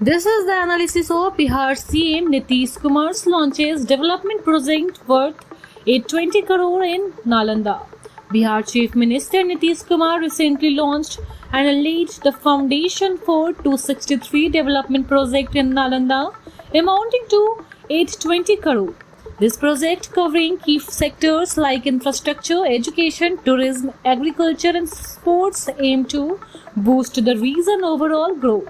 This is the analysis of Bihar CM Nitish Kumar's launches development project worth 820 crore in Nalanda. Bihar Chief Minister Nitish Kumar recently launched and laid the foundation for 263 development project in Nalanda amounting to 820 crore. This project covering key sectors like infrastructure, education, tourism, agriculture and sports aim to boost the region overall growth.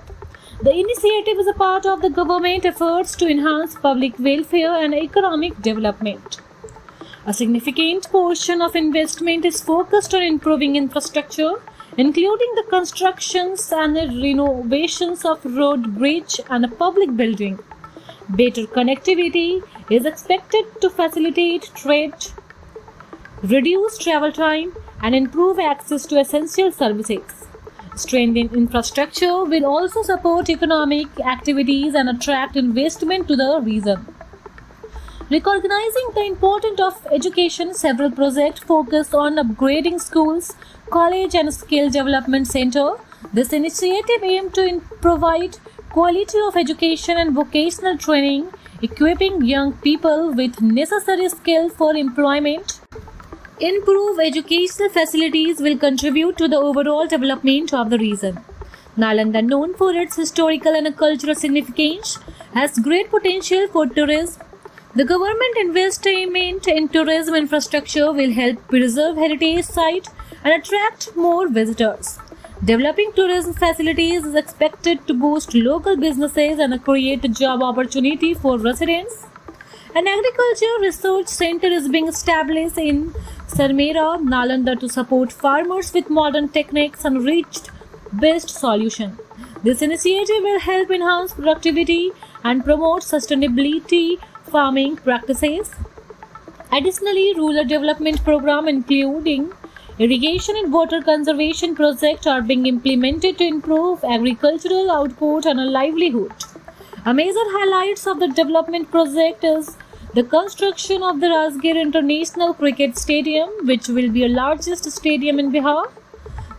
The initiative is a part of the government efforts to enhance public welfare and economic development. A significant portion of investment is focused on improving infrastructure, including the constructions and the renovations of road, bridge and public building. Better connectivity is expected to facilitate trade, reduce travel time and improve access to essential services. Strengthened infrastructure will also support economic activities and attract investment to the region. Recognizing the importance of education, several projects focus on upgrading schools, college and skill development center. This initiative aims to provide quality of education and vocational training, equipping young people with necessary skills for employment. Improved educational facilities will contribute to the overall development of the region. Nalanda, known for its historical and cultural significance, has great potential for tourism. The government investment in tourism infrastructure will help preserve heritage sites and attract more visitors. Developing tourism facilities is expected to boost local businesses and create job opportunity for residents. An agriculture research center is being established in Sarmera, Nalanda to support farmers with modern techniques and reach-based solutions. This initiative will help enhance productivity and promote sustainability farming practices. Additionally, rural development programs including irrigation and water conservation projects are being implemented to improve agricultural output and livelihood. A major highlight of the development project is the construction of the Rajgir International Cricket Stadium, which will be the largest stadium in Bihar.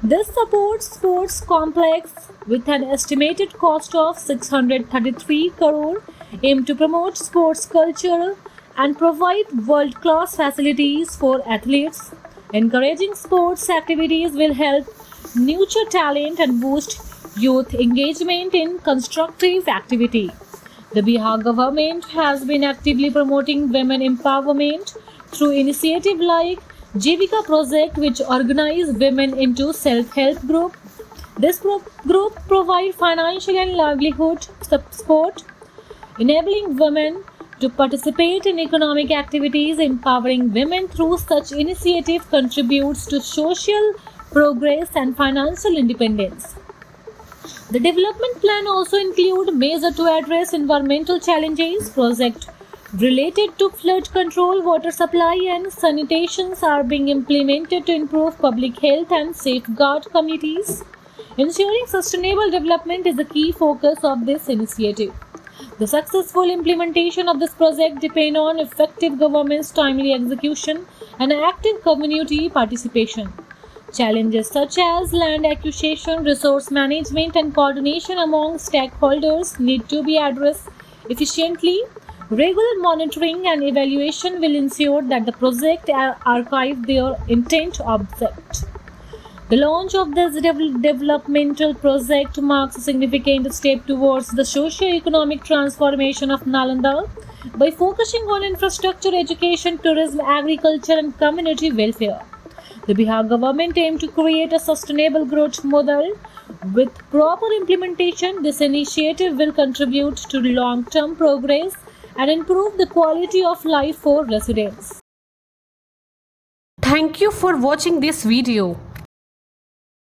This supports sports complex with an estimated cost of 633 crore, aim to promote sports culture and provide world-class facilities for athletes. Encouraging sports activities will help nurture talent and boost youth engagement in constructive activity. The Bihar government has been actively promoting women empowerment through initiatives like Jivika project, which organize women into self-help group. This group provide financial and livelihood support, enabling women to participate in economic activities. Empowering women through such initiative contributes to social progress and financial independence. The development plan also includes measures to address environmental challenges. Projects related to flood control, water supply and sanitation are being implemented to improve public health and safeguard communities. Ensuring sustainable development is a key focus of this initiative. The successful implementation of this project depends on effective government's timely execution and active community participation. Challenges such as land acquisition, resource management, and coordination among stakeholders need to be addressed efficiently. Regular monitoring and evaluation will ensure that the project achieve their intent object. The launch of this developmental project marks a significant step towards the socio-economic transformation of Nalanda by focusing on infrastructure, education, tourism, agriculture, and community welfare. The Bihar government aims to create a sustainable growth model. With proper implementation, this initiative will contribute to long-term progress and improve the quality of life for residents. Thank you for watching this video.